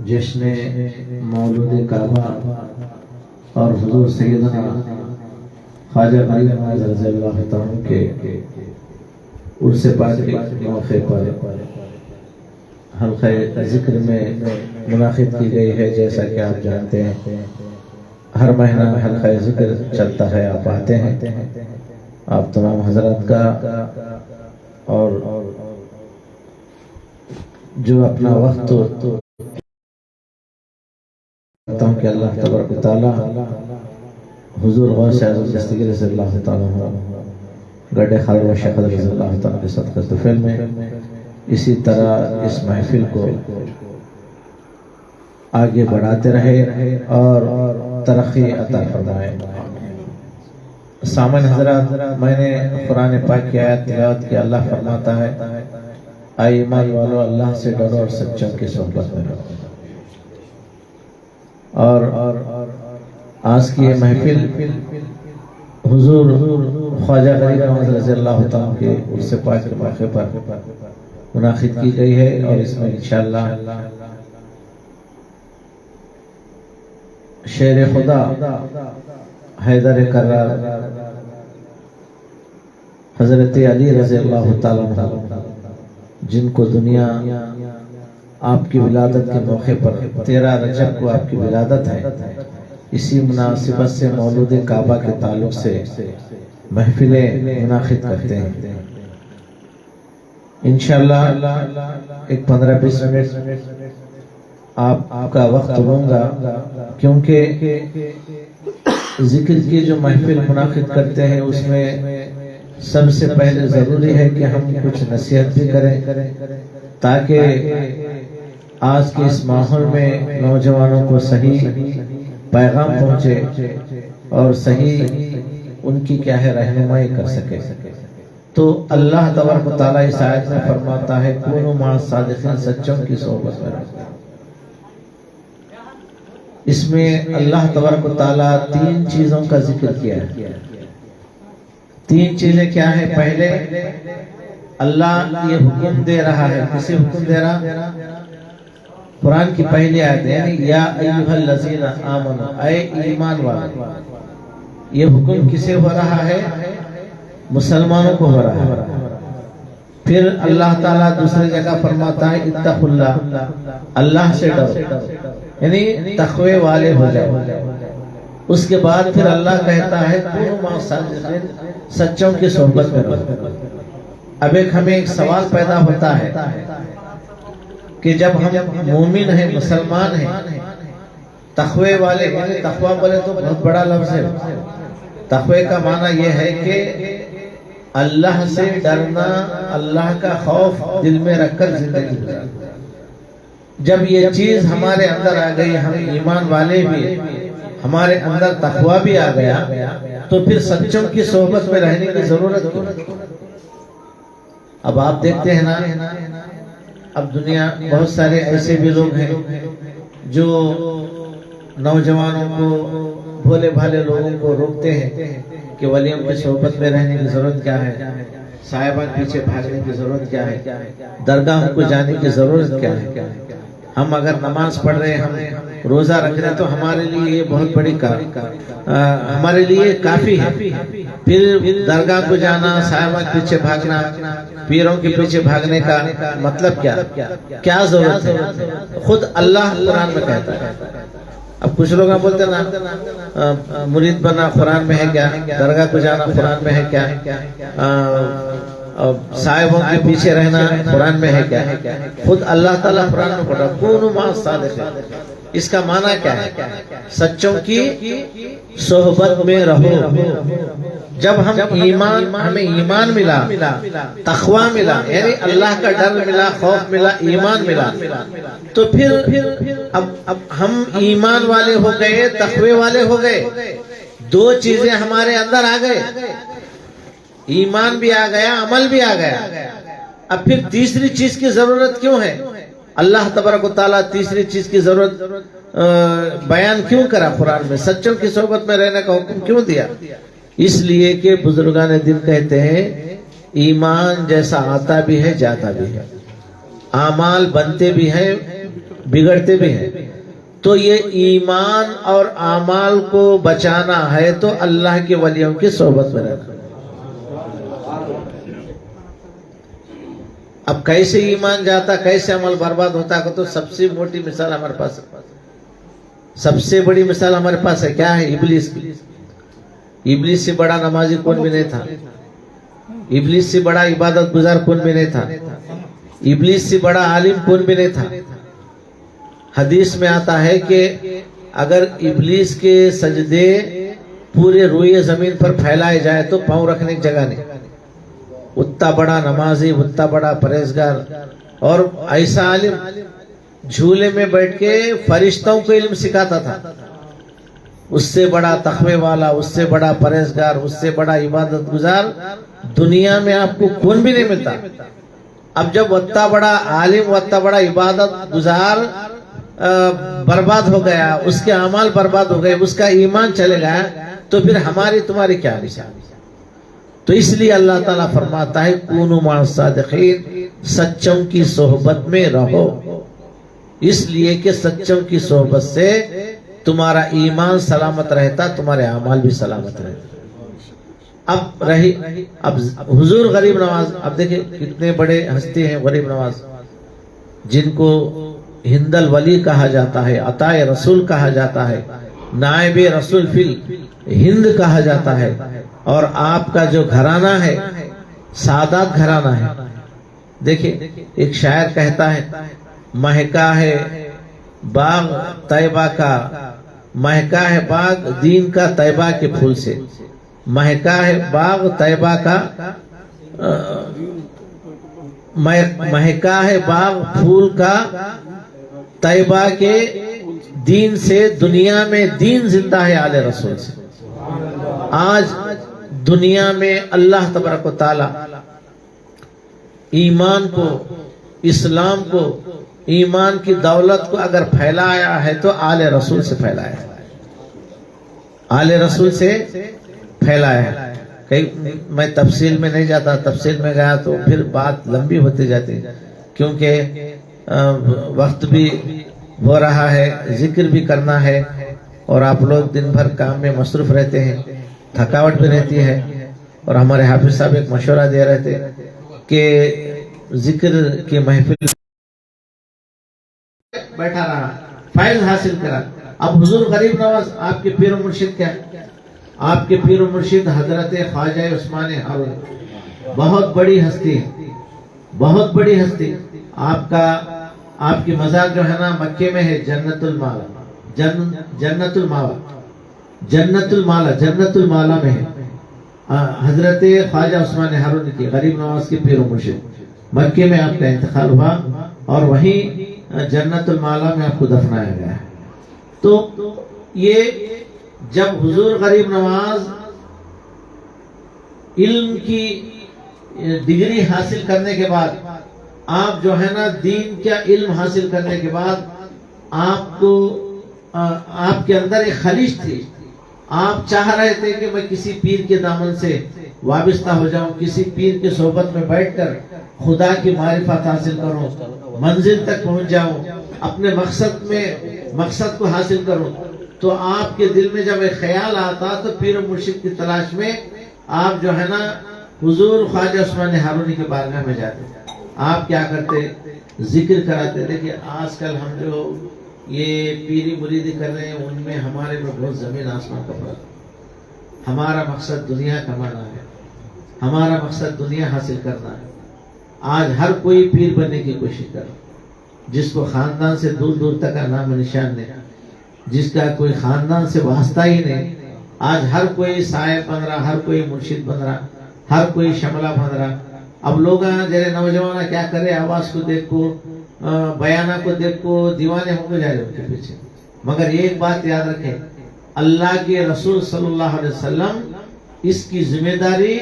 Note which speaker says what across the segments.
Speaker 1: جشن مولود کعبہ اور حضور سیدنا خواجہ غریب نواز رضی اللہ تعالیٰ کے عرس پاک کے موقع پر حلقہ ذکر میں منعقد کی گئی ہے۔ جیسا کہ آپ جانتے ہیں ہر مہینہ میں حلقہ ذکر چلتا ہے، آپ آتے ہیں۔ آپ تمام حضرات کا اور جو اپنا وقت کہ اللہ تبارک و تعالی حضور غوث اعظم دستگیر رضی اللہ تعالیٰ گڈے خالد و شیخ رضی اللہ تعالیٰ کے صدقہ طفیل میں اسی طرح اس محفل کو آگے بڑھاتے رہے اور ترقی عطا فرمائے۔ سامعین حضرات، میں نے قرآن پاک کی آیت تلاوت کی۔ اللہ فرماتا ہے اے ایمان والو اللہ سے ڈرو اور سچوں کی صحبت میں رہو۔ اور آج کی یہ محفل حضور خواجہ غریب نواز رضی اللہ تعالیٰ کے عرس پاک کے موقع پر منعقد کی گئی ہے، اور اس میں انشاءاللہ شیر خدا حیدر کرار حضرت علی رضی اللہ تعالیٰ جن کو دنیا آپ کی ولادت کے موقع پر 13 رجب کو آپ کی ولادت ہے، اسی مناسبت سے مولود کعبہ کے تعلق سے محفلیں منعقد کرتے ہیں۔ انشاءاللہ ایک 15-20 منٹ آپ کا وقت لوں گا، کیونکہ ذکر کی جو محفل منعقد کرتے ہیں اس میں سب سے پہلے ضروری ہے کہ ہم کچھ نصیحت بھی کریں، تاکہ آج کے اس ماحول میں نوجوانوں کو صحیح پیغام پہنچے اور صحیح ان کی کیا ہے رہنمائی کر سکے۔ تو اللہ تبارک و تعالیٰ اس آیت میں فرماتا ہے کونوا مع الصادقین، سچوں کی صحبت میں رہو۔ اس میں اللہ تبارک و تعالیٰ 3 چیزوں کا ذکر کیا ہے۔ 3 چیزیں کیا ہے؟ پہلے اللہ یہ حکم دے رہا ہے، کسے حکم دے رہا؟ قرآن کی پہلی آیت ہے، یعنی یا ایھا الذین آمنوا، اے ایمان والو۔ یہ حکم کسے ہو رہا ہے؟ مسلمانوں کو ہو رہا ہے۔ پھر اللہ تعالیٰ دوسری جگہ فرماتا ہے اتقوا اللہ، اللہ سے ڈرو، یعنی تقوی والے ہو جاؤ۔ اس کے بعد پھر اللہ کہتا ہے کونوا مع الصادقین، سچوں کی صحبت میں رہو۔ اب ہمیں ایک سوال پیدا ہوتا ہے کہ جب ہم مومن ہیں، مسلمان ہیں، تقوی والے، یعنی تقوی بولے تو بہت بڑا لفظ ہے۔ تقوی کا معنی یہ ہے کہ اللہ سے ڈرنا، اللہ کا خوف دل میں رکھ کر زندگی گزارنا۔ جب یہ چیز ہمارے اندر آ گئی، ہم ایمان والے بھی، ہمارے اندر تقوی بھی آ گیا، تو پھر سچوں کی صحبت میں رہنے کی ضرورت کیوں؟ اب آپ دیکھتے ہیں نا، اب دنیا بہت سارے ایسے بھی لوگ ہیں جو نوجوانوں کو، بھولے بھالے لوگوں کو روکتے ہیں کہ ولیوں کی صحبت میں رہنے کی ضرورت کیا ہے، صاحبان پیچھے بھاگنے کی ضرورت کیا ہے، درگاہوں کو جانے کی ضرورت کیا ہے۔ ہم اگر نماز پڑھ رہے ہیں، ہم روزہ رکھ رہے ہیں، تو ہمارے لیے یہ بہت بڑی ہمارے لیے کافی ہے۔ پھر درگاہ کو جانا، صاحبان کے پیچھے بھاگنا، پیروں کے پیچھے بھاگنے کا مطلب کیا ضرورت ہے؟ خود اللہ قرآن میں کہتا ہے۔ اب کچھ لوگ بولتے ہیں نا مرید بننا قرآن میں ہے کیا، درگاہ کو جانا قرآن میں ہے کیا، صاحبوں کے پیچھے رہنا قرآن میں ہے کیا؟ خود اللہ تعالیٰ قرآن میں پڑھا کونوا مع الصادقین۔ اس کا معنی کیا ہے؟ سچوں کی صحبت میں رہو۔ جب ہمیں ایمان ملا، تقوی ملا، یعنی اللہ کا ڈر ملا، خوف ملا، ایمان ملا، تو پھر اب ہم ایمان والے ہو گئے، تقوی والے ہو گئے، 2 چیزیں ہمارے اندر آ گئے، ایمان بھی آ گیا، عمل بھی آ گیا۔ اب پھر تیسری چیز کی ضرورت کیوں ہے؟ اللہ تبارک و تعالیٰ تیسری چیز کی ضرورت بیان کیوں کرا قرآن میں؟ سچوں کی صحبت میں رہنے کا حکم کیوں دیا؟ اس لیے کہ بزرگان دین کہتے ہیں ایمان جیسا آتا بھی ہے، جاتا بھی ہے، اعمال بنتے بھی ہیں، بگڑتے بھی ہیں. تو یہ ایمان اور اعمال کو بچانا ہے تو اللہ کے ولیوں کی صحبت میں رہنا. اب کیسے ایمان جاتا, کیسے عمل برباد ہوتا ہے, تو سب سے موٹی مثال ہمارے پاس, سب سے بڑی مثال ہمارے پاس ہے. کیا ہے؟ ابلیس کی. ابلیس سے بڑا نمازی کون بھی نہیں تھا, ابلیس سے بڑا عبادت گزار کون بھی نہیں تھا, ابلیس سے بڑا عالم کون بھی نہیں تھا. حدیث میں آتا ہے کہ اگر ابلیس کے سجدے پورے روئے زمین پر پھیلائے جائے تو پاؤں رکھنے کی جگہ نہیں. اتنا بڑا نمازی, اتنا بڑا پرہیزگار, اور ایسا عالم جھولے میں بیٹھ کے فرشتوں کو علم سکھاتا تھا. اس سے بڑا تقوی والا, اس سے بڑا پرہیزگار, اس سے بڑا عبادت گزار دنیا میں آپ کو کون بھی نہیں ملتا. اب جب اتنا بڑا عالم, اتنا بڑا عبادت گزار برباد ہو گیا, اس کے اعمال برباد ہو گئے, اس کا ایمان چلے گیا, تو پھر ہماری تمہاری کیا نشان. تو اس لیے اللہ تعالیٰ فرماتا ہے کونوا مع الصادقین, سچوں کی صحبت میں رہو, اس لیے کہ سچوں کی صحبت سے تمہارا ایمان سلامت رہتا, تمہارے اعمال بھی سلامت رہتے. اب حضور غریب نواز, اب دیکھیں کتنے بڑے ہستی ہیں غریب نواز, جن کو ہند الولی کہا جاتا ہے, عطا رسول کہا جاتا ہے, نائب رسول فی ہند کہا جاتا ہے. اور آپ کا جو گھرانہ ہے سادات گھرانہ ہے. دیکھیں ایک شاعر کہتا ہے, مہکا ہے باغ طیبہ کا, مہکا ہے باغ دین کا طیبہ کے پھول سے, مہکا ہے باغ طیبہ کا, مہکا ہے باغ پھول کا طیبہ کے دین سے, دنیا میں دین زندہ ہے آل رسول سے. آج دنیا میں اللہ تبارک و تعالی ایمان کو, اسلام کو, ایمان کی دولت کو اگر پھیلایا ہے تو آل رسول سے پھیلایا ہے, آل رسول سے پھیلایا ہے. میں تفصیل میں نہیں جاتا, تفصیل میں گیا تو پھر بات لمبی ہوتی جاتی, کیونکہ وقت بھی ہو رہا ہے, ذکر بھی کرنا ہے, اور آپ لوگ دن بھر کام میں مصروف رہتے ہیں, تھکاوٹ بھی رہتی ہے. اور ہمارے حافظ صاحب ایک مشورہ دے رہے تھے کہ ذکر کی محفل بیٹھا رہا, فیض حاصل کرا. اب حضور غریب نواز آپ کے پیر و مرشد کیا, آپ کے پیر و مرشد حضرت خواجہ عثمان ہارون, بہت بڑی ہستی, بہت بڑی ہستی. آپ کی مزار جو ہے نا مکے میں ہے, جنت المالا, جنت المالا, جنت المالا, جنت المالا میں ہے. حضرت خواجہ عثمان ہارون کی, غریب نواز کے پیر و مرشد, مکے میں آپ کا انتقال ہوا اور وہیں جنت المالا میں آپ کو دفنایا گیا ہے. تو یہ جب حضور غریب نواز علم کی ڈگری حاصل کرنے کے بعد, آپ جو ہے نا دین کا علم حاصل کرنے کے بعد, آپ کے اندر ایک خلیش تھی. آپ چاہ رہے تھے کہ میں کسی پیر کے دامن سے وابستہ ہو جاؤں, کسی پیر کے صحبت میں بیٹھ کر خدا کی معرفت حاصل کروں, منزل تک پہنچ جاؤں, اپنے مقصد کو حاصل کروں. تو آپ کے دل میں جب ایک خیال آتا تو پیر و مرشد کی تلاش میں آپ جو ہے نا حضور خواجہ عثمان ہارونی کے بارگاہ میں جاتے. آپ کیا کرتے, ذکر کراتے. دیکھیے آج کل ہم جو یہ پیری مریدی کر رہے ہیں, ان میں ہمارے میں بہت زمین آسمان کا فرق. ہمارا مقصد دنیا کمانا ہے, ہمارا مقصد دنیا حاصل کرنا ہے. آج ہر کوئی پیر بننے کی کوشش کر رہا, جس کو خاندان سے دور دور تک کا نام نشان نہیں, جس کا کوئی خاندان سے واسطہ ہی نہیں. آج ہر کوئی سائے بن رہا, ہر کوئی مرشد بن رہا, ہر کوئی شملہ بن رہا. اب لوگ جرے نوجوان کیا کرے, آواز کو دیکھو, بیانہ کو دیکھو, دیوانے ہو کے جا رہے ان کے پیچھے. مگر ایک بات یاد رکھیں, اللہ کے رسول صلی اللہ علیہ وسلم اس کی ذمہ داری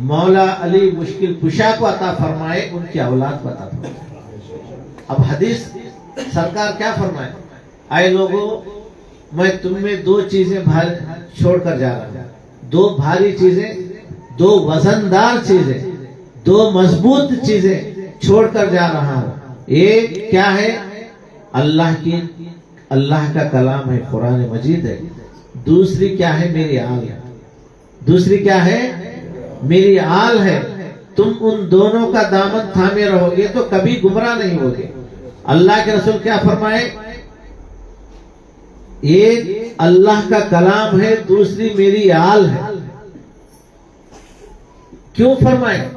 Speaker 1: مولا علی مشکل کشا کو عطا فرمائے, ان کی اولاد کو عطا فرمائے. اب حدیث سرکار کیا فرمائے, اے لوگوں میں تم میں دو چیزیں چھوڑ کر جا رہا ہوں, دو بھاری چیزیں, دو وزندار چیزیں, دو مضبوط چیزیں چھوڑ کر جا رہا ہوں. ایک کیا ہے, اللہ کا کلام ہے، قرآن مجید ہے. دوسری کیا ہے؟ میری آل ہے. دوسری کیا ہے؟ میری آل ہے. تم ان دونوں کا دامن تھامے رہو گے تو کبھی گمراہ نہیں ہوگے. اللہ کے رسول کیا فرمائے؟ ایک اللہ کا کلام ہے، دوسری میری آل ہے. کیوں فرمائے؟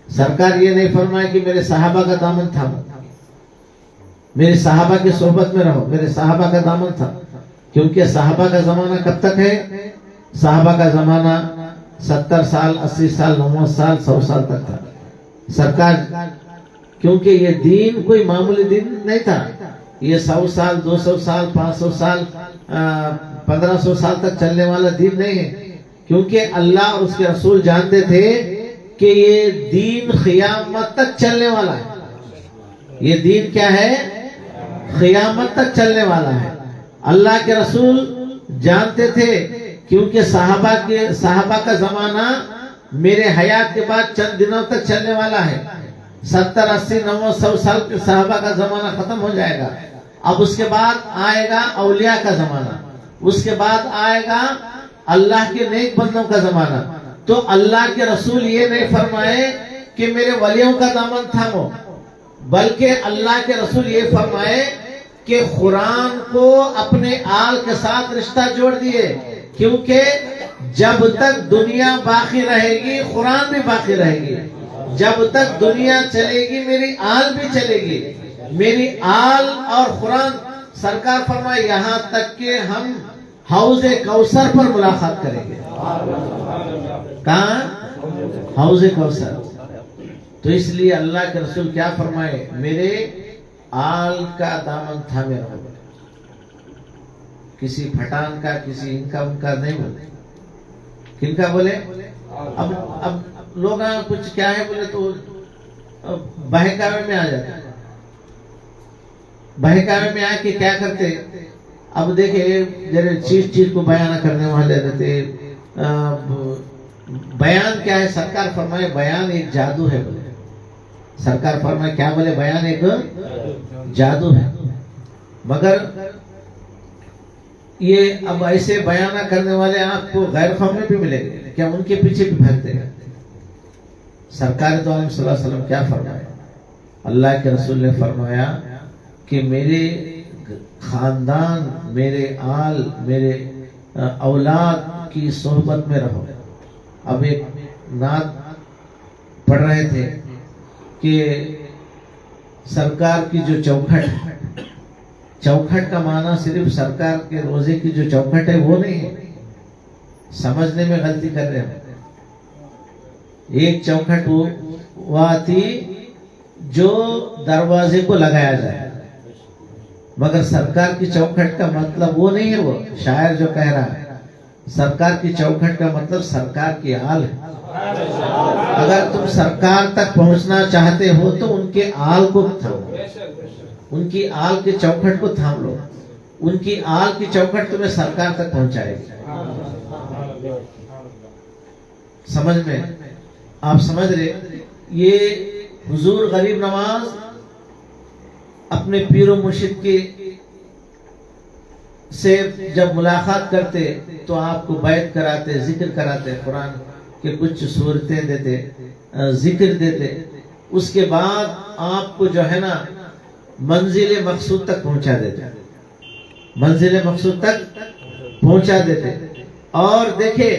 Speaker 1: سرکار یہ نہیں فرمائے کہ میرے صحابہ کا دامن تھامو، میرے صحابہ کی صحبت میں رہو، میرے صحابہ کا دامن تھا. کیونکہ صحابہ کا زمانہ کب تک ہے؟ صحابہ کا زمانہ 70 سال، 80 سال، 90 سال، 100 سال تک تھا. سرکار کیونکہ یہ دین کوئی معمولی دین نہیں تھا، یہ 100 سال، 200 سال، 500 سال، 1500 سال تک چلنے والا دین نہیں ہے. کیونکہ اللہ اور اس کے رسول جانتے تھے کہ یہ دین قیامت تک چلنے والا ہے. یہ دین کیا ہے؟ قیامت تک چلنے والا ہے. اللہ کے رسول جانتے تھے کیونکہ صحابہ کا زمانہ میرے حیات کے بعد چند دنوں تک چلنے والا ہے. 70 80 90 100 سال کے صحابہ کا زمانہ ختم ہو جائے گا. اب اس کے بعد آئے گا اولیاء کا زمانہ، اس کے بعد آئے گا اللہ کے نیک بندوں کا زمانہ. تو اللہ کے رسول یہ نہیں فرمائے کہ میرے ولیوں کا دامن تھامو، بلکہ اللہ کے رسول یہ فرمائے کہ قرآن کو اپنے آل کے ساتھ رشتہ جوڑ دیے. کیونکہ جب تک دنیا باقی رہے گی قرآن بھی باقی رہے گی. جب تک دنیا چلے گی میری آل بھی چلے گی. میری آل اور قرآن، سرکار فرمائے یہاں تک کہ ہم حوض کوثر پر ملاقات کریں گے. کہاں؟ حوض کوثر. تو اس لیے اللہ کے رسول کیا فرمائے؟ میرے آل کا دامن تھامے رہو. کسی پھٹان کا، کسی ان کا نہیں بولے. کن کا بولے؟ اب لوگ کچھ کیا ہے بولے تو بہکاوے میں آ جاتے. بہکاوے میں آ کے کیا کرتے؟ اب دیکھیں چیز کو بیان کرنے والے رہتے. بیان کیا ہے؟ سرکار فرمائے بیان ایک جادو ہے بولے. سرکار فرمائے کیا بولے؟ بیان ایک جادو ہے. مگر یہ اب ایسے بیانہ کرنے والے آپ کو غیر قوم میں بھی ملیں گے، کیا ان کے پیچھے بھی بھاگتے ہیں؟ سرکار تو عالم صلی اللہ علیہ وسلم کیا فرمایا؟ اللہ کے رسول نے فرمایا کہ میرے خاندان، میرے آل، میرے اولاد کی صحبت میں رہو. اب ایک نعت پڑھ رہے تھے کہ سرکار کی جو چوکھٹ کا معنی صرف سرکار کے روزے کی جو چوکھٹ ہے وہ نہیں ہے. سمجھنے میں غلطی کر رہے ہیں. ایک چوکھٹ وہ تھی جو دروازے کو لگایا جائے، مگر سرکار کی چوکھٹ کا مطلب وہ نہیں ہے. وہ شاعر جو کہہ رہا ہے سرکار کی چوکھٹ کا مطلب سرکار کی آل ہے. اگر تم سرکار تک پہنچنا چاہتے ہو تو ان کے آل کو تھامو، ان کی آل کے چوکھٹ کو تھام لو. ان کی آل کی چوکھٹ تمہیں سرکار تک پہنچائے گی. سمجھ میں آپ سمجھ رہے؟ یہ حضور غریب نواز اپنے پیر و مرشد کے سے جب ملاقات کرتے تو آپ کو بیعت کراتے، ذکر کراتے، قرآن کے کچھ صورتیں دیتے، ذکر دیتے. اس کے بعد آپ کو جو ہے نا منزل مقصود تک پہنچا دیتے، منزل مقصود تک پہنچا دیتے. اور دیکھیں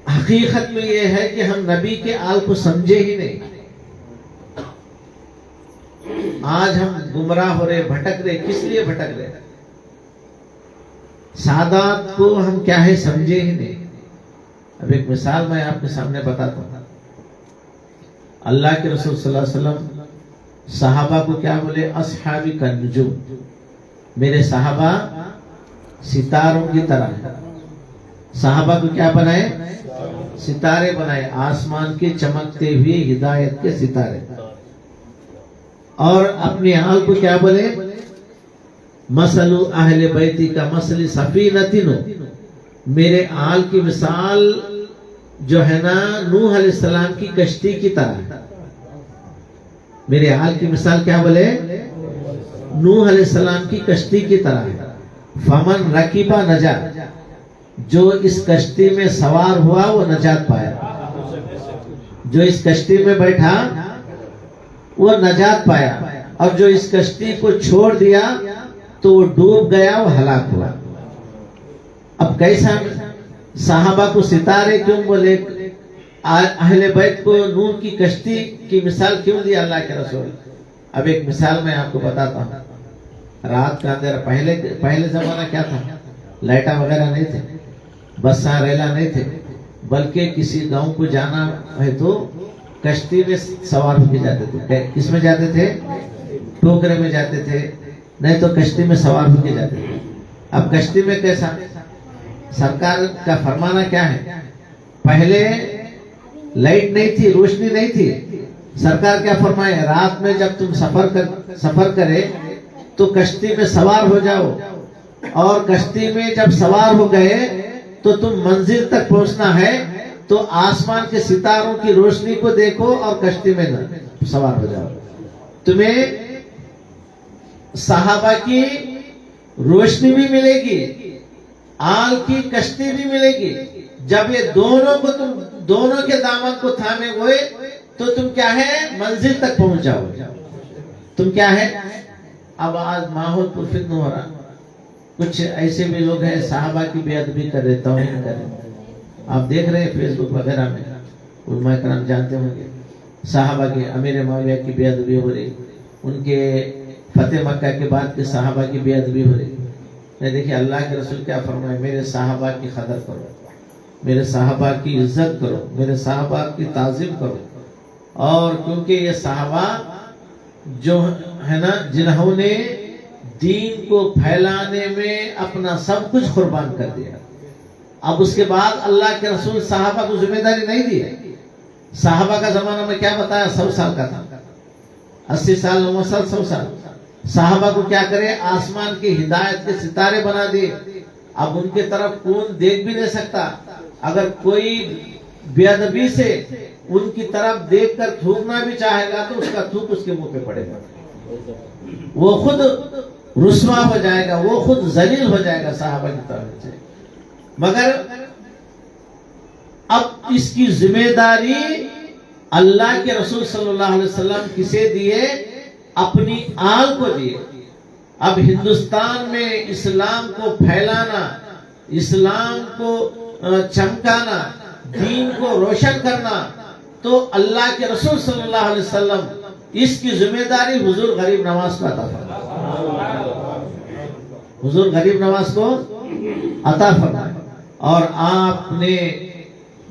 Speaker 1: حقیقت میں یہ ہے کہ ہم نبی کے آل کو سمجھے ہی نہیں. آج ہم گمراہ ہو رہے، بھٹک رہے. کس لیے بھٹک رہے؟ سادات کو ہم کیا ہے سمجھے ہی نہیں. اب ایک مثال میں آپ کے سامنے بتاتا ہوں. اللہ کے رسول صلی اللہ علیہ وسلم صحابہ کو کیا بولے؟ اصحابی کا نجوم، میرے صحابہ ستاروں کی طرح ہے. صحابہ کو کیا بنائے؟ ستارے بنائے، آسمان کے چمکتے ہوئے ہدایت کے ستارے. اور اپنے آل کو کیا بولے؟ مثل اہل بیتی کا مثل سفینۃ، میرے آل کی مثال جو ہے نا نوح علیہ السلام کی کشتی کی طرح ہے. میرے حال کی مثال کیا بولے؟ نوح علیہ السلام کی کشتی کی طرح ہے. فمن رکیبا نجا، جو اس کشتی میں سوار ہوا وہ نجات پایا. جو اس کشتی میں بیٹھا وہ نجات پایا، اور جو اس کشتی کو چھوڑ دیا تو وہ ڈوب گیا، وہ ہلاک ہوا. اب کیسا صحابہ کو ستارے کیوں بولے؟ اہل بیت کو نوح کی کشتی کی مثال کیوں دی اللہ کے رسول؟ اب ایک مثال میں آپ کو بتاتا ہوں. رات کا اندھیرا، پہلے زمانہ کیا تھا؟ لائٹاں وغیرہ نہیں تھے، بساں ریلا نہیں تھے، بلکہ کسی گاؤں کو جانا ہے تو کشتی میں سوار ہو کے جاتے تھے. کس میں جاتے تھے؟ ٹوکرے میں جاتے تھے، نہیں تو کشتی میں سوار ہو کے جاتے تھے. اب کشتی میں کیسا؟ سرکار کا فرمانا کیا ہے؟ پہلے لائٹ نہیں تھی، روشنی نہیں تھی. سرکار کیا فرمائے؟ رات میں جب تم سفر کرے تو کشتی میں سوار ہو جاؤ، اور کشتی میں جب سوار ہو گئے تو تم منزل تک پہنچنا ہے تو آسمان کے ستاروں کی روشنی کو دیکھو اور کشتی میں سوار ہو جاؤ. تمہیں صحابہ کی روشنی بھی ملے گی، آل کی کشتی بھی ملے گی. جب یہ دونوں کے دامن کو تھامے ہوئے تو تم کیا ہے؟ منزل تک پہنچ جاؤ. تم کیا ہے؟ اب آج ماحول پرفتن ہو رہا. کچھ ایسے بھی لوگ ہیں صحابہ کی بے ادبی کر رہے، توہین کر رہے. آپ دیکھ رہے ہیں فیس بک وغیرہ میں، علماء کرام جانتے ہوں گے، صحابہ کے امیر معاویہ کی بے ادبی ہو رہی، ان کے فتح مکہ کے بعد کے صحابہ کی بے ادبی ہو رہی. دیکھیے اللہ کے رسول کیا فرمائے؟ میرے صحابہ کی قدر کرو، میرے صحابہ کی عزت کرو، میرے صحابہ کی تعظیم کرو. اور کیونکہ یہ صحابہ جو ہے نا، جنہوں نے دین کو پھیلانے میں اپنا سب کچھ قربان کر دیا. اب اس کے بعد اللہ کے رسول صحابہ کو ذمہ داری نہیں دی. صحابہ کا زمانہ میں کیا بتایا؟ 100 سال کا تھا، 80 سال 90 سال 100 سال. صحابہ کو کیا کرے؟ آسمان کی ہدایت کے ستارے بنا دیے. اب ان کی طرف کون دیکھ بھی نہیں سکتا. اگر کوئی بے ادبی سے ان کی طرف دیکھ کر تھوکنا بھی چاہے گا تو اس کا تھوک اس کے منہ پہ پڑے گا. وہ خود رسوا ہو جائے گا، وہ خود ذلیل ہو جائے گا صحابہ کی طرف سے. مگر اب اس کی ذمہ داری اللہ کے رسول صلی اللہ علیہ وسلم کسے دیے؟ اپنی آل کو دیے. اب ہندوستان میں اسلام کو پھیلانا، اسلام کو چمکانا، دین کو روشن کرنا، تو اللہ کے رسول صلی اللہ علیہ وسلم اس کی ذمہ داری حضور غریب نواز کو عطا فرمائے. حضور غریب نواز کو عطا فرمائے. اور آپ نے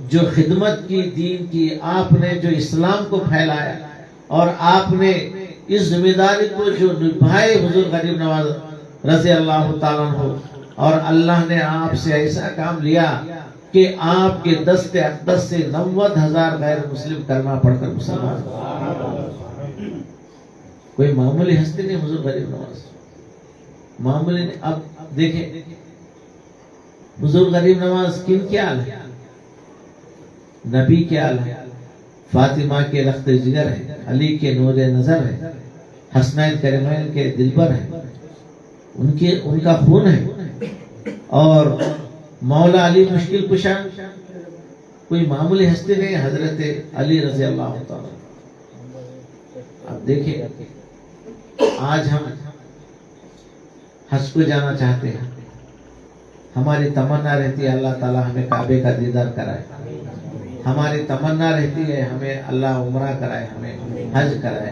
Speaker 1: جو خدمت کی دین کی، آپ نے جو اسلام کو پھیلایا، اور آپ نے اس ذمہ داری کو جو نبھائے حضور غریب نواز رضی اللہ تعالیٰ عنہ. اور اللہ نے آپ سے ایسا کام لیا کہ آپ کے دست اقدس سے 90,000 غیر مسلم کلمہ پڑھ کر مسلمان. کوئی معمولی ہستی نہیں حضور غریب نواز، معمولی نہیں. اب دیکھیں حضور غریب نواز کن کے آل ہے؟ نبی کے آل ہے، فاطمہ کے رخت جگر ہے، علی کے نور نظر ہے، حسنین کریمین کے دلبر ہے، ان کا خون ہے. اور مولا علی مشکل کشا کوئی معمولی ہستی نہیں، حضرت علی رضی اللہ تعالی. اب دیکھیں آج ہم حج کو جانا چاہتے ہیں، ہماری تمنا رہتی ہے اللہ تعالیٰ ہمیں کعبے کا دیدار کرائے. ہماری تمنا رہتی ہے ہمیں اللہ عمرہ کرائے، ہمیں حج کرائے.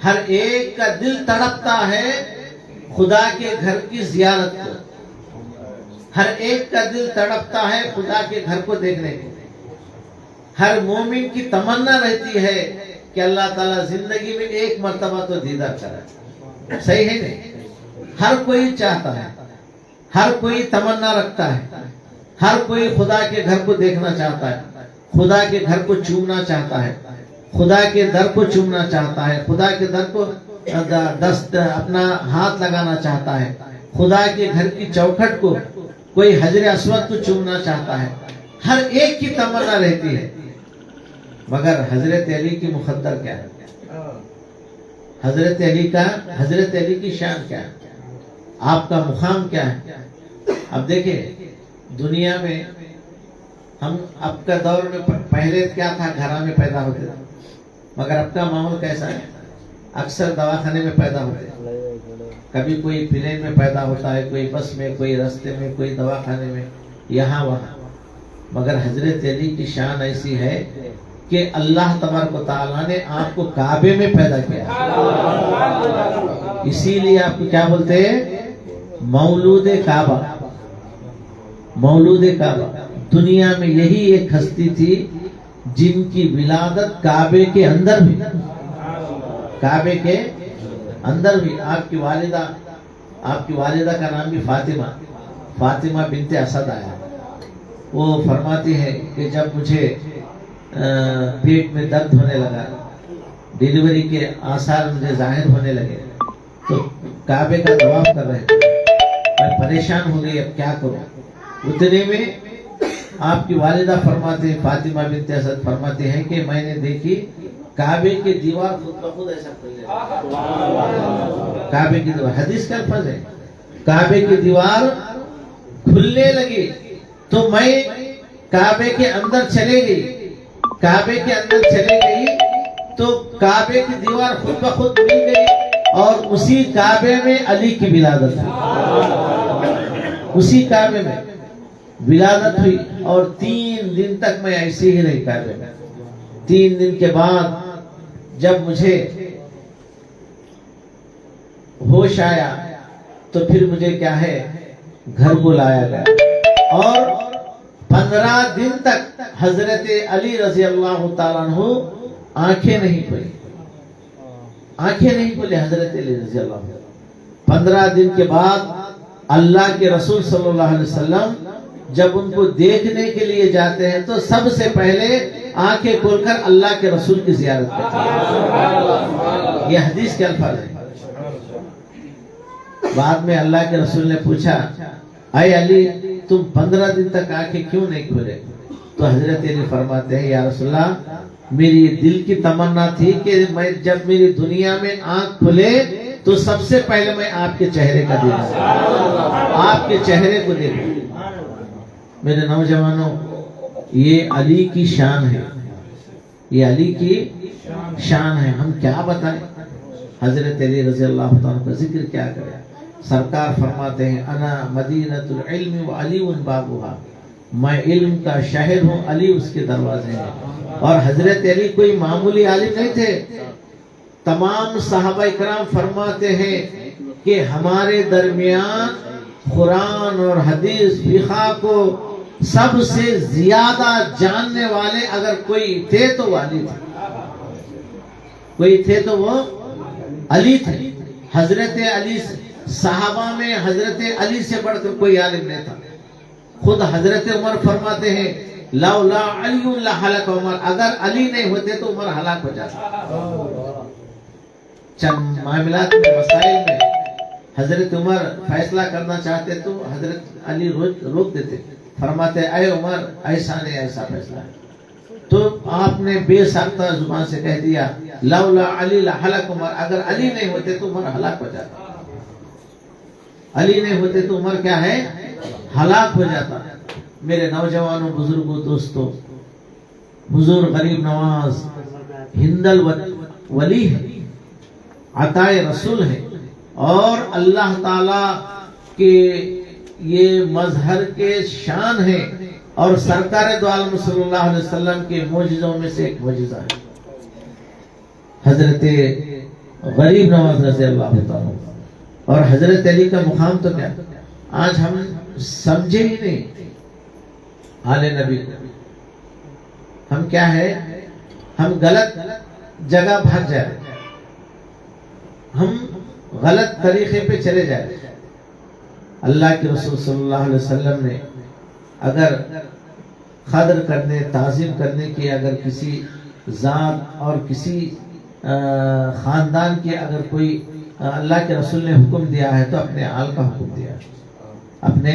Speaker 1: ہر ایک کا دل تڑپتا ہے خدا کے گھر کی زیارت کو. ہر ایک کا دل تڑپتا ہے خدا کے گھر کو دیکھنے کو. ہر مومن کی تمنا رہتی ہے کہ اللہ تعالیٰ زندگی میں ایک مرتبہ تو دیدار کرائے. صحیح ہے نہیں؟ ہر کوئی چاہتا ہے، ہر کوئی تمنا رکھتا ہے، ہر کوئی خدا کے گھر کو دیکھنا چاہتا ہے، خدا کے گھر کو چومنا چاہتا ہے، خدا کے در کو چومنا چاہتا ہے، خدا کے در کو دست اپنا ہاتھ لگانا چاہتا ہے، خدا کے گھر کی چوکھٹ کو، کوئی حجر اسود کو چومنا چاہتا ہے. ہر ایک کی تمنا رہتی ہے. مگر حضرت علی کی مقدر کیا ہے؟ حضرت علی کی شان کیا ہے, آپ کا مقام کیا ہے. اب دیکھیں دنیا میں ہم اب کا دور میں پہلے کیا تھا, گھروں میں پیدا ہوتے تھے, مگر اب کا ماحول کیسا ہے, اکثر دواخانے میں پیدا ہوتے ہیں. کبھی کوئی پلین میں پیدا ہوتا ہے, کوئی بس میں, کوئی راستے میں, کوئی دواخانے میں, یہاں وہاں. مگر حضرت علی کی شان ایسی ہے کہ اللہ تبارک و تعالیٰ نے آپ کو کعبے میں پیدا کیا, اسی لیے آپ کو کیا بولتے ہیں, مولود کعبہ. مولود کعبہ. دنیا میں یہی ایک ہستی تھی جن کی ولادت کعبے کے اندر بھی, کعبے کے اندر بھی. آپ کی والدہ کا نام بھی فاطمہ بنت اسد آیا. وہ فرماتی ہے کہ جب مجھے پیٹ میں درد ہونے لگا, ڈیلیوری کے آثار مجھے ظاہر ہونے لگے, تو کعبے کا طواف کر رہے تھے, میں پریشان ہو گئی, اب کیا کروں. اتنے میں آپ کی والدہ فرماتے ہیں, فاطمہ بنت اسد فرماتے ہیں کہ میں نے دیکھی کعبے کی دیوار خود بخود ایسا کھلنے لگی. کعبے کی دیوار, حدیث کا الفاظ ہے, کعبے کی دیوار کھلنے لگی, تو میں کعبے کے اندر چلے گئی. کعبے کے اندر چلے گئی تو کعبے کی دیوار خود بخود مل گئی, اور اسی کعبے میں علی کی ولادت ہوئی. اسی کعبے میں ولادت ہوئی, اور 3 دن تک میں ایسے ہی رہی کعبے میں. 3 دن کے بعد جب مجھے ہوش آیا تو پھر مجھے کیا ہے, گھر کو لایا گیا, اور 15 دن تک حضرت علی رضی اللہ تعالیٰ عنہ آنکھیں نہیں کھلی. آنکھیں نہیں کھلی حضرت علی رضی اللہ عنہ. 15 دن کے بعد اللہ کے رسول صلی اللہ علیہ وسلم جب ان کو دیکھنے کے لیے جاتے ہیں تو سب سے پہلے آنکھیں کھول کر اللہ کے رسول کی زیارت کرتے ہیں. یہ حدیث کے الفاظ ہیں. بعد میں اللہ کے رسول نے پوچھا, اے علی تم 15 دن تک آنکھیں کیوں نہیں کھولے؟ تو حضرت علی فرماتے ہیں, یا رسول اللہ, میری دل کی تمنا تھی کہ میں جب میری دنیا میں آنکھ کھلے تو سب سے پہلے میں آپ کے چہرے کا دیکھوں, آپ کے چہرے کو دیکھوں. میرے نوجوانوں, یہ علی کی شان ہے, یہ علی کی شان ہے. ہم کیا بتائیں, حضرت علی رضی اللہ تعالیٰ کا ذکر کیا کریں. سرکار فرماتے ہیں, انا مدینۃ العلم وعلی بابها, میں علم کا شہر ہوں, علی اس کے دروازے ہیں. اور حضرت علی کوئی معمولی عالم نہیں تھے. تمام صحابہ کرام فرماتے ہیں کہ ہمارے درمیان قرآن اور حدیث فقہ کو سب سے زیادہ جاننے والے اگر کوئی تھے تو وہ علی تھے. کوئی تھے تو وہ علی تھے. حضرت علی, صحابہ میں حضرت علی سے بڑھ کر کوئی عالم نہیں تھا. خود حضرت عمر فرماتے ہیں, لولا علی لہلک عمر, اگر علی نہیں ہوتے تو عمر ہلاک ہو جاتا. چند معاملات میں, مسائل میں حضرت عمر فیصلہ کرنا چاہتے تو حضرت علی روک دیتے. فرماتے, اے عمر ایسا نہیں, ایسا فیصلہ ہے. تو آپ نے بے ساختہ زبان سے کہہ دیا, لولا علی لہلک عمر, اگر علی نہیں ہوتے تو عمر ہلاک ہو جاتا. علی نہیں ہوتے تو عمر کیا ہے, ہلاک ہو جاتا. میرے نوجوانوں, بزرگوں, دوستوں, حضور غریب نواز ہندل ولی ہے, عطائے رسول ہے, اور اللہ تعالی کے یہ مظہر کے شان ہے, اور سرکار دو عالم صلی اللہ علیہ وسلم کے معجزوں میں سے ایک معجزہ ہے حضرت غریب نواز رضی اللہ تعالیٰ. اور حضرت علی کا مقام تو کیا آج ہم سمجھے ہی نہیں. آل نبی ہم کیا ہے, ہم غلط جگہ بھاگ جائے, ہم غلط طریقے پہ چلے جائے. اللہ کے رسول صلی اللہ علیہ وسلم نے اگر قدر کرنے, تعظیم کرنے کی اگر کسی ذات اور کسی خاندان کی اگر کوئی اللہ کے رسول نے حکم دیا ہے تو اپنے آل کا حکم دیا ہے, اپنے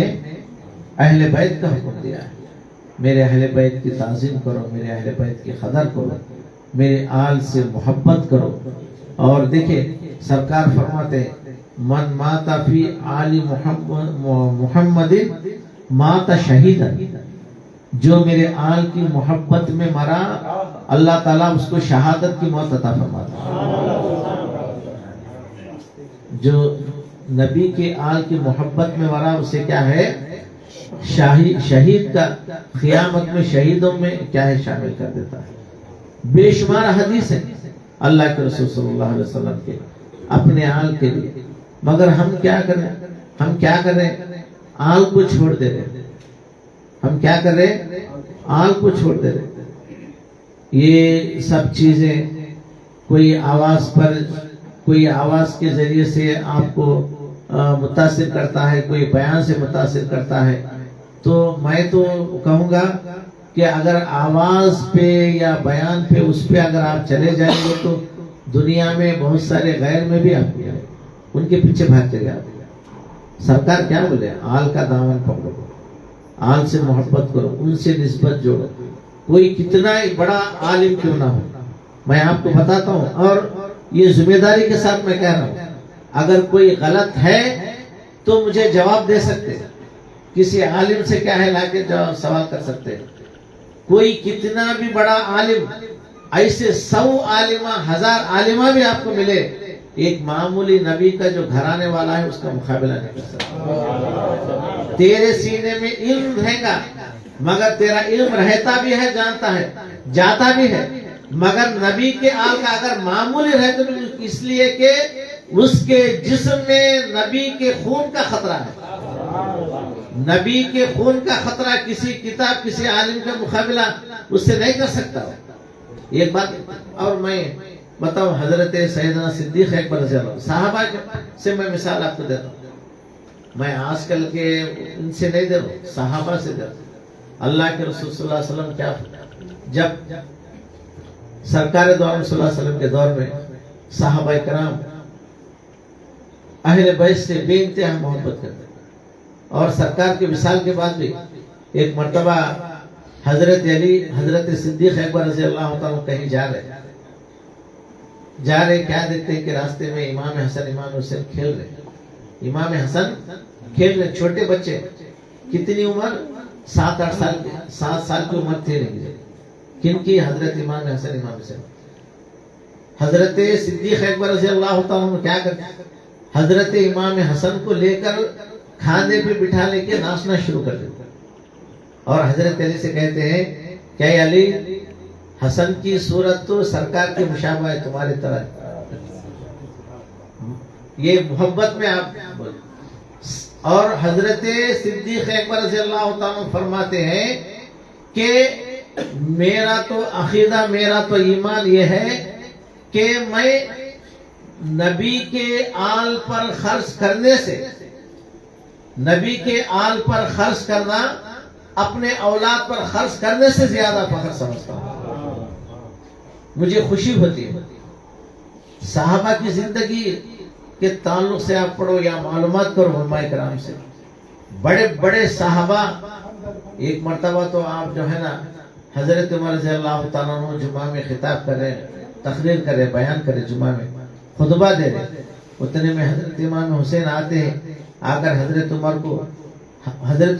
Speaker 1: اہل بیت کا حکم دیا ہے. میرے اہل بیت کی تعظیم کرو, میرے اہل بیت کی قدر کرو, میرے آل سے محبت کرو, اور دیکھیں سرکار فرماتے ہیں من مات فی آل محمد مات شہیدا، جو میرے آل کی محبت میں مرا اللہ تعالیٰ اس کو شہادت کی موت عطا فرماتا ہے۔ جو نبی کے آل کی محبت میں مرا اسے کیا ہے؟ شہید کا قیامت میں شہیدوں میں کیا ہے شامل کر دیتا ہے۔ بے شمار حدیث ہے اللہ کے رسول صلی اللہ علیہ وسلم کے اپنے آل کے لیے، مگر ہم کیا کریں؟ ہم کیا کر رہے ہیں؟ آل کو چھوڑ دے رہے۔ ہم کیا کر رہے ہیں؟ آل کو چھوڑ دے رہے۔ یہ سب چیزیں کوئی آواز کے ذریعے سے آپ کو متاثر کرتا ہے، کوئی بیان سے متاثر کرتا ہے، تو میں تو کہوں گا کہ اگر آواز پہ یا بیان پہ اس پہ اگر آپ چلے جائیں گے تو دنیا میں بہت سارے غیر میں بھی آپ ان کے پیچھے بھاگتے گئے۔ سرکار کیا بولے؟ آل کا دامن پکڑو، آل سے محبت کرو، ان سے نسبت جوڑو، کوئی کتنا ہی بڑا عالم کیوں نہ ہو۔ میں آپ کو بتاتا ہوں اور یہ ذمہ داری کے ساتھ میں کہہ رہا ہوں، اگر کوئی غلط ہے تو مجھے جواب دے سکتے، کسی عالم سے کیا ہے لا کے جواب سوال کر سکتے۔ کوئی کتنا بھی بڑا عالم، ایسے 100 عالمہ 1000 عالمہ بھی آپ کو ملے، ایک معمولی نبی کا جو گھرانے والا ہے اس کا مقابلہ نہیں کر سکتا۔ تیرے سینے میں علم رہے گا، مگر تیرا علم رہتا بھی ہے، جانتا ہے، جاتا بھی ہے، مگر نبی کے آل کا اگر معمولی رہے تو اس لیے کہ اس کے جسم میں نبی کے خون کا خطرہ ہے۔ نبی کے خون کا خطرہ کسی کتاب کسی عالم کا مقابلہ اس سے نہیں کر سکتا۔ ایک بات اور میں بتاؤ، حضرت سیدنا صدیق اکبر رضی اللہ عنہ، صحابہ سے میں مثال آپ کو دیتا ہوں، میں آج کل کے ان سے نہیں دے رہا ہوں، صحابہ سے دے رہا ہوں۔ اللہ کے رسول صلی اللہ علیہ وسلم کیا، جب سرکار دو عالم صلی اللہ علیہ وسلم کے دور میں صحابہ کرام اہل بیت سے بے انتہا محبت کرتے، اور سرکار کے وصال کے بعد بھی ایک مرتبہ حضرت علی حضرت صدیق اکبر رضی اللہ تعالیٰ کہیں جا رہے کیا دیکھتے ہیں کہ راستے میں امام حسن امام حسین کھیل رہے، امام حسن کھیل رہے، چھوٹے بچے، کتنی عمر؟ 7-8 سال کی، 7 سال کی عمر تھی رہی، کن کی؟ حضرت امام حسن امام حسین۔ حضرت صدیق اکبر رضی اللہ تعالیٰ کیا کرتے؟ حضرت امام حسن کو لے کر کھانے پہ بٹھا لے کے ناچنا شروع کر دیتے، اور حضرت علی سے کہتے ہیں کہ اے علی، حسن کی صورت تو سرکار کی مشابہ ہے تمہاری طرح۔ یہ محبت میں آپ بولے۔ اور حضرت صدیق اکبر رضی اللہ تعالیٰ فرماتے ہیں کہ میرا تو عقیدہ، میرا تو ایمان یہ ہے کہ میں نبی کے آل پر خرچ کرنے سے، نبی کے آل پر خرچ کرنا اپنے اولاد پر خرچ کرنے سے زیادہ فخر سمجھتا ہوں، مجھے خوشی ہوتی ہے۔ صحابہ کی زندگی کے تعلق سے آپ پڑھو یا معلومات کرو علماء کرام سے، بڑے بڑے صحابہ، ایک مرتبہ تو آپ جو ہے نا حضرت عمر رضی اللہ تعالیٰ عنہ جمعہ میں خطاب کر رہے، تقریر کر رہے، بیان کر رہے، جمعہ میں خطبہ دے رہے، اتنے میں حضرت امام حسین آتے ہیں، آ کر حضرت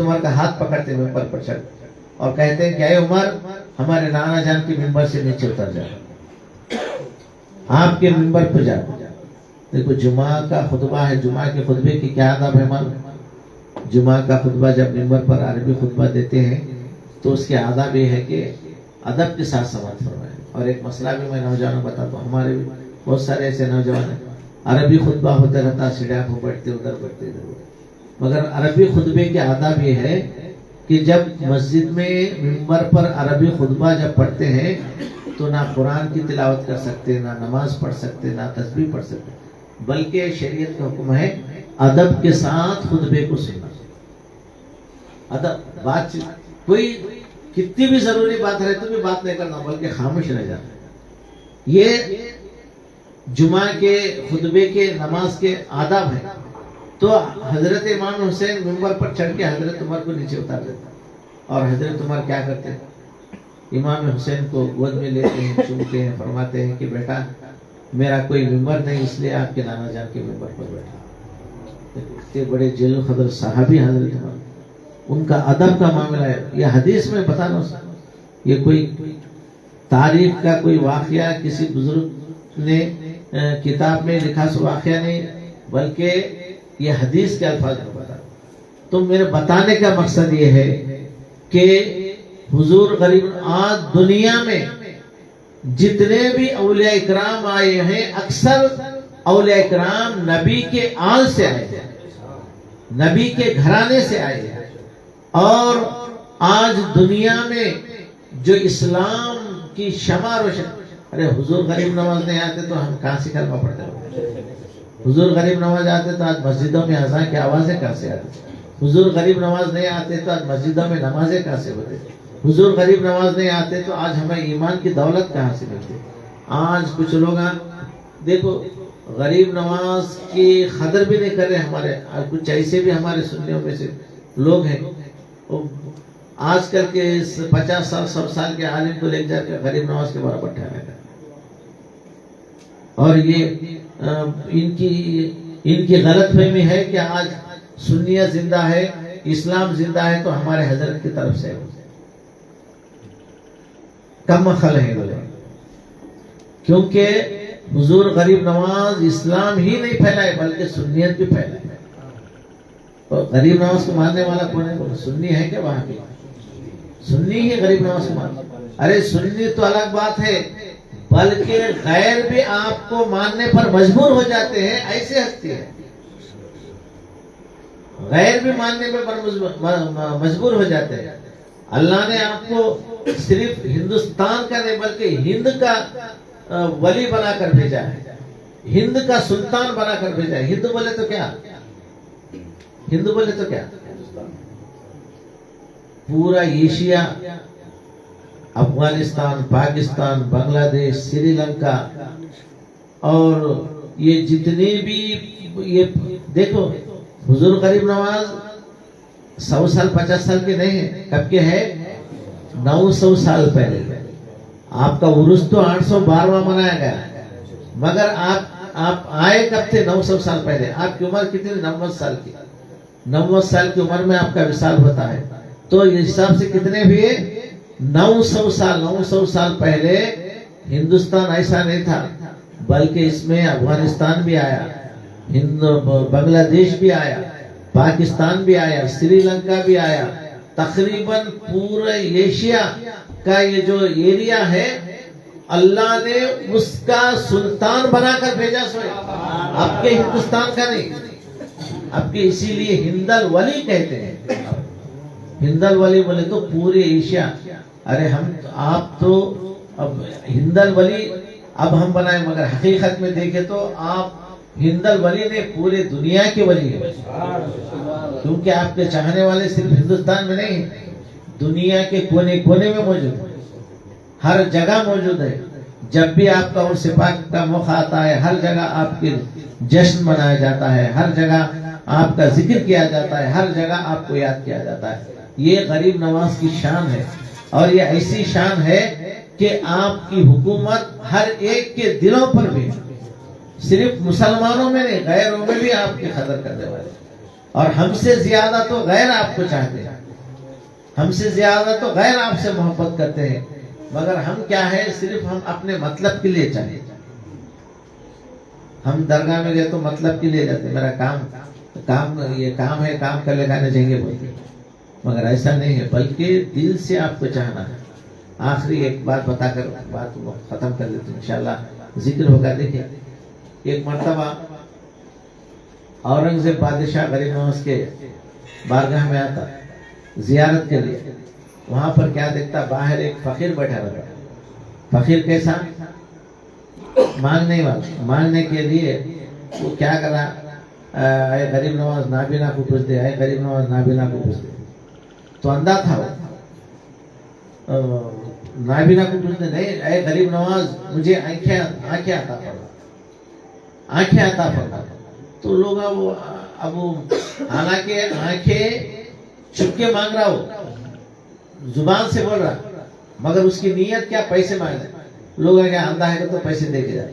Speaker 1: عمر کا ہاتھ پکڑتے ممبر پر چڑھ اور کہتے ہیں کہ اے عمر، ہمارے نانا جان کی ممبر سے نیچے اتر جاؤ، آپ کے ممبر پہ جاؤ۔ دیکھو جمعہ کا خطبہ ہے، جمعہ کے خطبے کی کیا آداب ہے معلوم؟ جمعہ کا خطبہ جب ممبر پر عربی خطبہ دیتے ہیں تو اس کے آداب یہ ہے کہ ادب کے ساتھ سماعت فرمائیں۔ اور ایک مسئلہ بھی میں نوجوانوں بتاتا ہوں، ہمارے بھی بہت سارے ایسے نوجوان ہیں، عربی خطبہ ہوتا رہتا، سیڑھیاں پہ بیٹھتے ادھر بیٹھتے ادھر، مگر عربی خطبے کے آداب یہ ہے کہ جب مسجد میں ممبر پر عربی خطبہ جب پڑھتے ہیں تو نہ قرآن کی تلاوت کر سکتے، نہ نماز پڑھ سکتے، نہ تسبیح پڑھ سکتے، بلکہ شریعت کا حکم ہے ادب کے ساتھ خطبے کو سننا۔ ادب، بات چیت، کوئی کتنی بھی ضروری بات رہے تو بھی بات نہیں کرنا، بلکہ خاموش رہ جانا۔ یہ جمعہ کے خطبے کے نماز کے آداب ہیں۔ تو حضرت امام حسین ممبر پر چڑھ کے حضرت عمر کو نیچے اتار دیتا، اور حضرت عمر کیا کرتے ہیں؟ امام حسین کو گود میں لیتے ہیں، چومتے ہیں، فرماتے ہیں کہ بیٹا میرا کوئی ممبر نہیں اس لیے آپ کے نانا جان کے ممبر پر بیٹھا. اتنے بڑے جلیل القدر صحابی حضرت ہیں, ان کا ادب کا معاملہ ہے. یہ حدیث میں بتانا, یہ کوئی تاریخ کا کوئی واقعہ کسی بزرگ نے کتاب میں لکھا سو واقعہ نہیں, بلکہ یہ حدیث کے الفاظ میں بتا. تو میرے بتانے کا مقصد یہ ہے کہ حضور غریب آج دنیا میں جتنے بھی اولیاء اکرام آئے ہیں, اکثر اولیاء اکرام نبی کے آل سے آئے ہیں, نبی کے گھرانے سے آئے ہیں. اور آج دنیا میں جو اسلام کی شمع روشن, ارے حضور غریب نواز نہیں آتے تو ہم کہاں سے کلمہ پڑھتے ہیں؟ حضور غریب نواز آتے تو آج مسجدوں میں اذان کی آوازیں کہاں سے آتی؟ حضور غریب نواز نہیں آتے تو آج مسجدوں میں نمازیں کہاں سے ہوتی؟ حضور غریب نواز نہیں آتے تو آج ہمیں ایمان کی دولت کہاں سے ملتی؟ آج کچھ لوگ دیکھو غریب نواز کی قدر بھی نہیں کر رہے ہمارے, کچھ ایسے بھی ہمارے سنیوں میں سے لوگ ہیں, آج کل کے 50 سال 100 سال کے عالم کو لے جا کے غریب نواز کے برابر ٹھہرایا گیا. اور یہ ان کی غلط فہمی ہے کہ آج سنیت زندہ ہے, اسلام زندہ ہے تو ہمارے حضرت کی طرف سے کم خل ہے بولے, کیونکہ حضور غریب نواز اسلام ہی نہیں پھیلائے بلکہ سنیت بھی پھیلائے. تو غریب نواز کو ماننے والا کون ہے؟ سنی ہے کہ وہاں کی سنی ہی غریب نواز کو مان. ارے سنی تو الگ بات ہے, بلکہ غیر بھی آپ کو ماننے پر مجبور ہو جاتے ہیں, ایسے ہستی ہے. غیر بھی ماننے پر مجبور ہو جاتے ہیں. اللہ نے آپ کو صرف ہندوستان کا نہیں بلکہ ہند کا ولی بنا کر بھیجا ہے, ہند کا سلطان بنا کر بھیجا ہے. ہندو بولے تو کیا, ہندو بولے تو کیا, پورا ایشیا, افغانستان, پاکستان, بنگلہ دیش, سری لنکا, اور یہ جتنی بھی یہ دیکھو حضور غریب نواز 100 سال 50 سال کے نہیں ہیں, کب کے ہے؟ 900 سال پہلے. آپ کا عرس تو 812واں منایا گیا, مگر آپ آئے کب تھے؟ 900 سال پہلے. آپ کی عمر کتنی؟ 90 سال کی. 90 سال کی عمر میں آپ کا وصال ہوتا ہے, تو اس حساب سے کتنے بھی 900 سال. 900 سال پہلے ہندوستان ایسا نہیں تھا, بلکہ اس میں افغانستان بھی آیا, بنگلہ دیش بھی آیا, پاکستان بھی آیا, سری لنکا بھی آیا. تقریباً پورے ایشیا کا یہ جو ایریا ہے اللہ نے اس کا سلطان بنا کر بھیجا. سوئے آپ کے ہندوستان کا نہیں, آپ کے اسی لیے ہندل ولی کہتے ہیں. ہندل ولی بولے تو پورے ایشیا. ارے آپ تو اب ہندل ولی اب ہم بنائے, مگر حقیقت میں دیکھے تو آپ ہندل ولی نے پورے دنیا کے ولی ہے, کیونکہ آپ کے چاہنے والے صرف ہندوستان میں نہیں, دنیا کے کونے کونے میں موجود ہے, ہر جگہ موجود ہے. جب بھی آپ کا عرس پاک کا موقع آتا ہے, ہر جگہ آپ کے جشن منایا جاتا ہے, ہر جگہ آپ کا ذکر کیا جاتا ہے, ہر جگہ آپ کو یاد کیا جاتا ہے. یہ غریب نواز کی شان ہے, اور یہ ایسی شان ہے کہ آپ کی حکومت ہر ایک کے دلوں پر بھی, صرف مسلمانوں میں نہیں غیروں میں بھی آپ کی قدر کرنے والے. اور ہم سے زیادہ تو غیر آپ کو چاہتے ہیں, ہم سے زیادہ تو غیر آپ سے محبت کرتے ہیں, مگر ہم کیا ہے, صرف ہم اپنے مطلب کے لیے چاہتے ہیں. ہم درگاہ میں گئے تو مطلب کے لیے جاتے ہیں, میرا کام یہ کام ہے, کام کر لے گانے جائیں گے بولتے, مگر ایسا نہیں ہے, بلکہ دل سے آپ کو چاہنا ہے. آخری ایک بات بتا کر بات ختم کر دیتے ہیں, انشاءاللہ ذکر ہوگا. دیکھیں ایک مرتبہ اورنگزیب بادشاہ غریب نواز کے بارگاہ میں آتا زیارت کے لیے. وہاں پر کیا دیکھتا, باہر ایک فقیر بیٹھا رہتا. فقیر کیسا؟ مانگنے کے لیے وہ کیا کرا, اے غریب نواز نابینا کو کچھ دے, اے غریب نواز نابینا کو کچھ دے. تو اندھا تھا وہ, نابینا کو کچھ دے نہیں, اے غریب نواز مجھے آنکھیں عطا فرما, آنکھیں عطا فرما. تو لوگ اب حالانکہ آنکھیں چھپ کے مانگ رہا ہو, زبان سے بول رہا, مگر اس کی نیت کیا, پیسے مانگ رہے. لوگ اندھا ہے تو پیسے دے کے جائے.